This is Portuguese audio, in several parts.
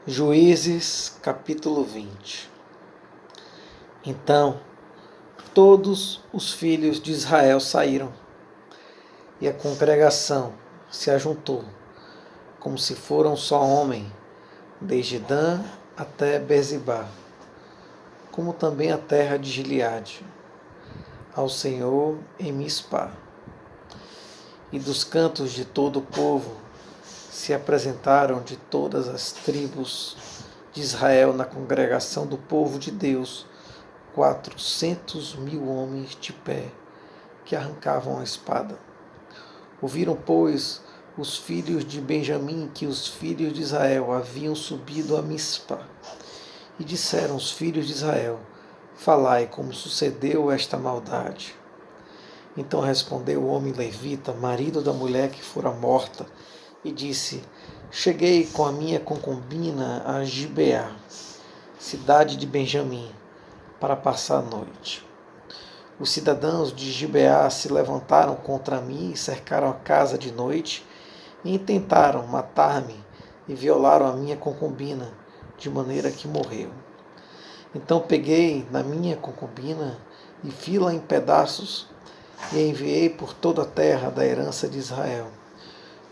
Juízes, capítulo 20. Então todos os filhos de Israel saíram, e a congregação se ajuntou, como se fora um só homem, desde Dan até Berzibá, como também a terra de Gileade, ao Senhor em Mispá. E dos cantos de todo o povo se apresentaram de todas as tribos de Israel na congregação do povo de Deus 400.000 homens de pé, que arrancavam a espada. Ouviram, pois, os filhos de Benjamim que os filhos de Israel haviam subido a Mispá. E disseram os filhos de Israel: Falai como sucedeu esta maldade. Então respondeu o homem levita, marido da mulher que fora morta, e disse: Cheguei com a minha concubina a Gibeá, cidade de Benjamim, para passar a noite. Os cidadãos de Gibeá se levantaram contra mim e cercaram a casa de noite e intentaram matar-me e violaram a minha concubina, de maneira que morreu. Então peguei na minha concubina e fi-la em pedaços e a enviei por toda a terra da herança de Israel,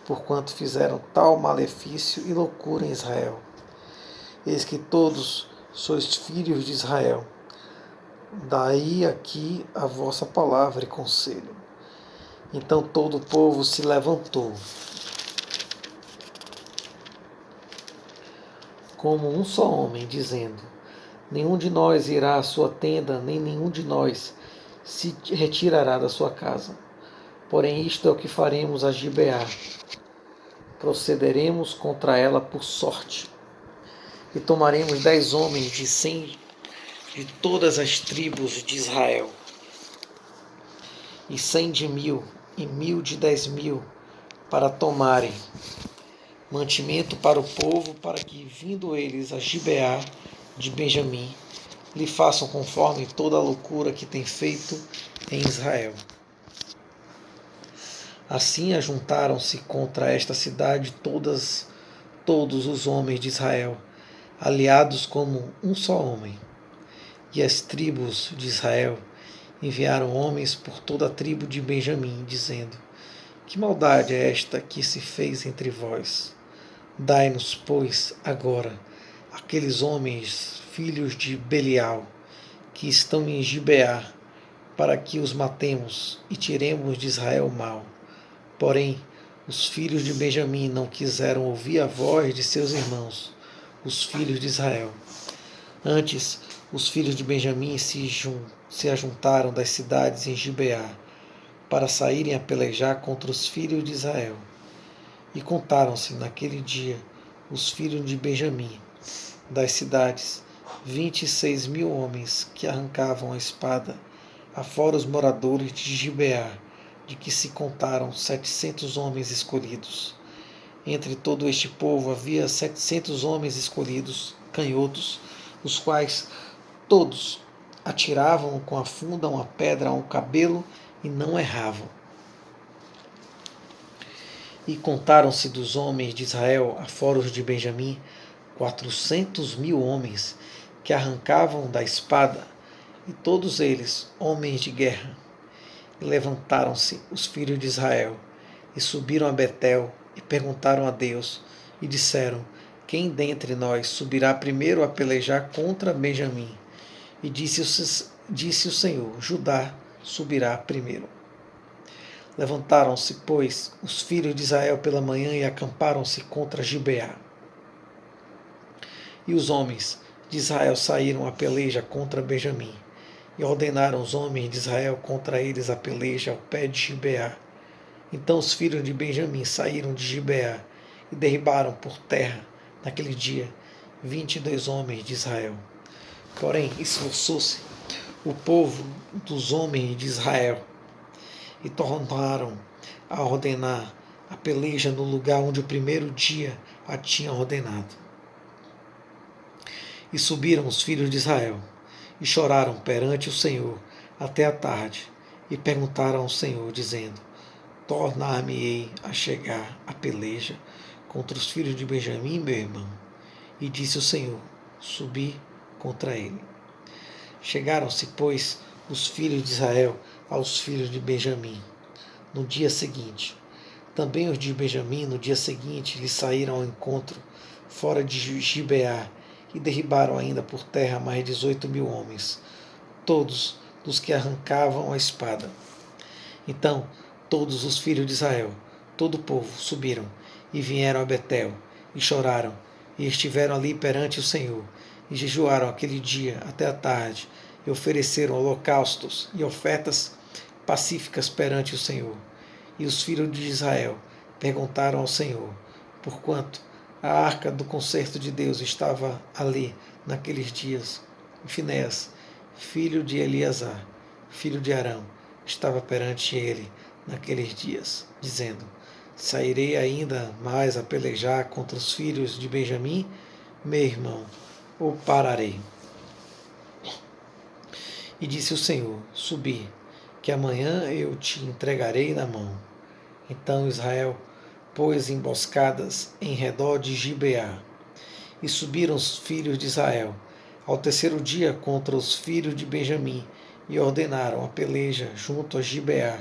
porquanto fizeram tal malefício e loucura em Israel. Eis que todos sois filhos de Israel. Daí aqui a vossa palavra e conselho. Então todo o povo se levantou, como um só homem, dizendo: Nenhum de nós irá à sua tenda, nem nenhum de nós se retirará da sua casa. Porém isto é o que faremos a Gibeá. Procederemos contra ela por sorte. E tomaremos 10 homens de 100 de todas as tribos de Israel, e 100 de 1.000, e 1.000 de 10.000, para tomarem mantimento para o povo, para que, vindo eles a Gibeá de Benjamim, lhe façam conforme toda a loucura que tem feito em Israel. Assim ajuntaram-se contra esta cidade todos os homens de Israel, aliados como um só homem. E as tribos de Israel enviaram homens por toda a tribo de Benjamim, dizendo: Que maldade é esta que se fez entre vós? Dai-nos, pois, agora aqueles homens, filhos de Belial, que estão em Gibeá, para que os matemos e tiremos de Israel o mal. Porém, os filhos de Benjamim não quiseram ouvir a voz de seus irmãos, os filhos de Israel. Antes, os filhos de Benjamim se ajuntaram das cidades em Gibeá, para saírem a pelejar contra os filhos de Israel. E contaram-se naquele dia os filhos de Benjamim, das cidades, 26.000 homens que arrancavam a espada, afora os moradores de Gibeá, de que se contaram 700 homens escolhidos. Entre todo este povo havia 700 homens escolhidos, canhotos, os quais todos atiravam com a funda uma pedra ao cabelo e não erravam. E contaram-se dos homens de Israel, afora os de Benjamim, 400.000 homens que arrancavam da espada, e todos eles homens de guerra. E levantaram-se os filhos de Israel, e subiram a Betel, e perguntaram a Deus, e disseram: Quem dentre nós subirá primeiro a pelejar contra Benjamim? E disse o Senhor: Judá subirá primeiro. Levantaram-se, pois, os filhos de Israel pela manhã e acamparam-se contra Gibeá. E os homens de Israel saíram a peleja contra Benjamim, e ordenaram os homens de Israel contra eles a peleja ao pé de Gibeá. Então os filhos de Benjamim saíram de Gibeá e derribaram por terra, naquele dia, 22 homens de Israel. Porém, esforçou-se o povo dos homens de Israel e tornaram a ordenar a peleja no lugar onde o primeiro dia a tinham ordenado. E subiram os filhos de Israel e choraram perante o Senhor até a tarde e perguntaram ao Senhor, dizendo: Tornar-me-ei a chegar a peleja contra os filhos de Benjamim, meu irmão? E disse o Senhor: subi contra ele. Chegaram-se, pois, os filhos de Israel aos filhos de Benjamim no dia seguinte. Também os de Benjamim, no dia seguinte, lhe saíram ao encontro fora de Gibeá e derribaram ainda por terra mais 18.000 homens, todos dos que arrancavam a espada. Então todos os filhos de Israel, todo o povo, subiram e vieram a Betel e choraram e estiveram ali perante o Senhor e jejuaram aquele dia até a tarde e ofereceram holocaustos e ofertas pacíficas perante o Senhor. E os filhos de Israel perguntaram ao Senhor, porquanto a arca do concerto de Deus estava ali naqueles dias. E Finéas, filho de Eleazar, filho de Arão, estava perante ele naqueles dias, dizendo: sairei ainda mais a pelejar contra os filhos de Benjamim, meu irmão, ou pararei? E disse o Senhor: subi, que amanhã eu te entregarei na mão. Então Israel pôs emboscadas em redor de Gibeá. E subiram os filhos de Israel ao terceiro dia contra os filhos de Benjamim e ordenaram a peleja junto a Gibeá,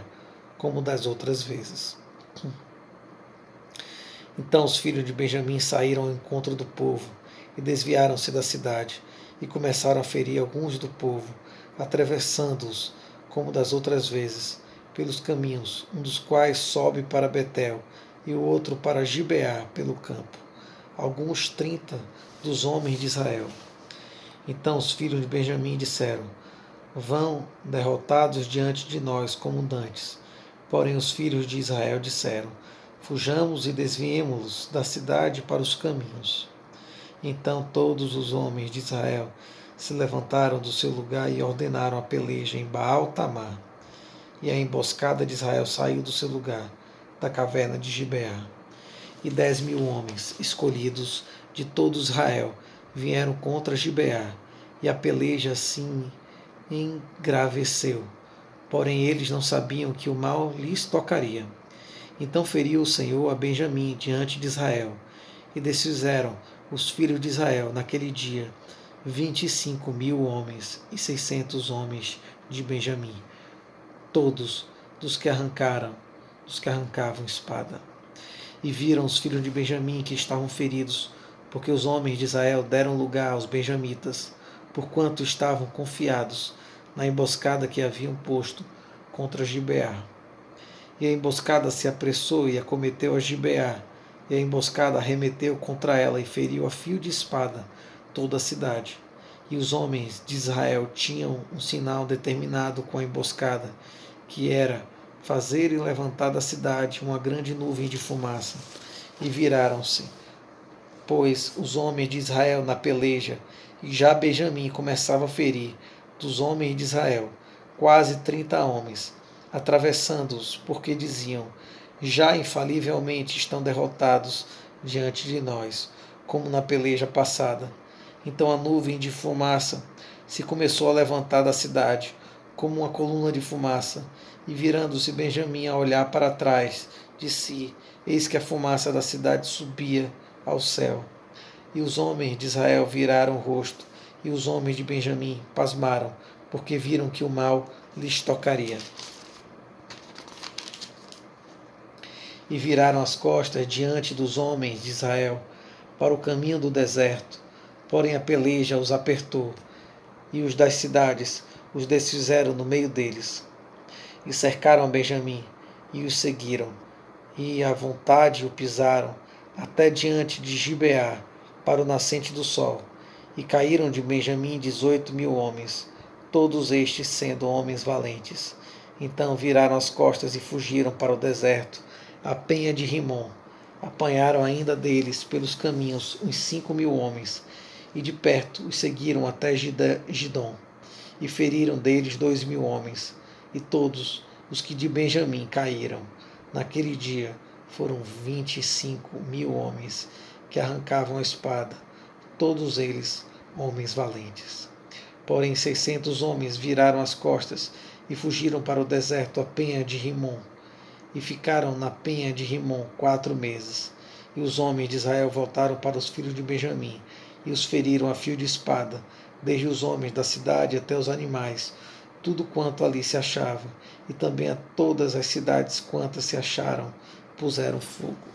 como das outras vezes. Então os filhos de Benjamim saíram ao encontro do povo e desviaram-se da cidade e começaram a ferir alguns do povo, atravessando-os, como das outras vezes, pelos caminhos, um dos quais sobe para Betel e o outro para Gibeá pelo campo, alguns 30 dos homens de Israel. Então os filhos de Benjamim disseram: vão derrotados diante de nós como dantes. Porém os filhos de Israel disseram: fujamos e desviemo-los da cidade para os caminhos. Então todos os homens de Israel se levantaram do seu lugar e ordenaram a peleja em Baal-Tamar. E a emboscada de Israel saiu do seu lugar, da caverna de Gibeá. E 10.000 homens, escolhidos de todo Israel, vieram contra Gibeá, e a peleja assim engraveceu. Porém eles não sabiam que o mal lhes tocaria. Então feriu o Senhor a Benjamim diante de Israel, e desfizeram os filhos de Israel naquele dia 25.000 homens e 600 homens de Benjamim, todos dos que arrancavam espada. E viram os filhos de Benjamim que estavam feridos, porque os homens de Israel deram lugar aos benjamitas, porquanto estavam confiados na emboscada que haviam posto contra Gibeá. E a emboscada se apressou e acometeu a Gibeá, e a emboscada arremeteu contra ela e feriu a fio de espada toda a cidade. E os homens de Israel tinham um sinal determinado com a emboscada, que era fazer e levantar da cidade uma grande nuvem de fumaça. E viraram-se, pois, os homens de Israel na peleja, e já Benjamim começava a ferir dos homens de Israel quase 30 homens, atravessando-os, porque diziam: já infalivelmente estão derrotados diante de nós, como na peleja passada. Então a nuvem de fumaça se começou a levantar da cidade, como uma coluna de fumaça, e virando-se Benjamim a olhar para trás de si, eis que a fumaça da cidade subia ao céu. E os homens de Israel viraram o rosto, e os homens de Benjamim pasmaram, porque viram que o mal lhes tocaria. E viraram as costas diante dos homens de Israel para o caminho do deserto. Porém a peleja os apertou, e os das cidades os desfizeram no meio deles. E cercaram a Benjamim, e os seguiram, e à vontade o pisaram, até diante de Gibeá, para o nascente do sol. E caíram de Benjamim 18.000 homens, todos estes sendo homens valentes. Então viraram as costas e fugiram para o deserto, a penha de Rimom. Apanharam ainda deles pelos caminhos uns 5.000 homens, e de perto os seguiram até Gidom, e feriram deles 2.000 homens, e todos os que de Benjamim caíram. Naquele dia foram 25.000 homens que arrancavam a espada, todos eles homens valentes. Porém 600 homens viraram as costas e fugiram para o deserto a penha de Rimom, e ficaram na penha de Rimom 4 meses. E os homens de Israel voltaram para os filhos de Benjamim, e os feriram a fio de espada, desde os homens da cidade até os animais, tudo quanto ali se achava, e também a todas as cidades quantas se acharam puseram fogo.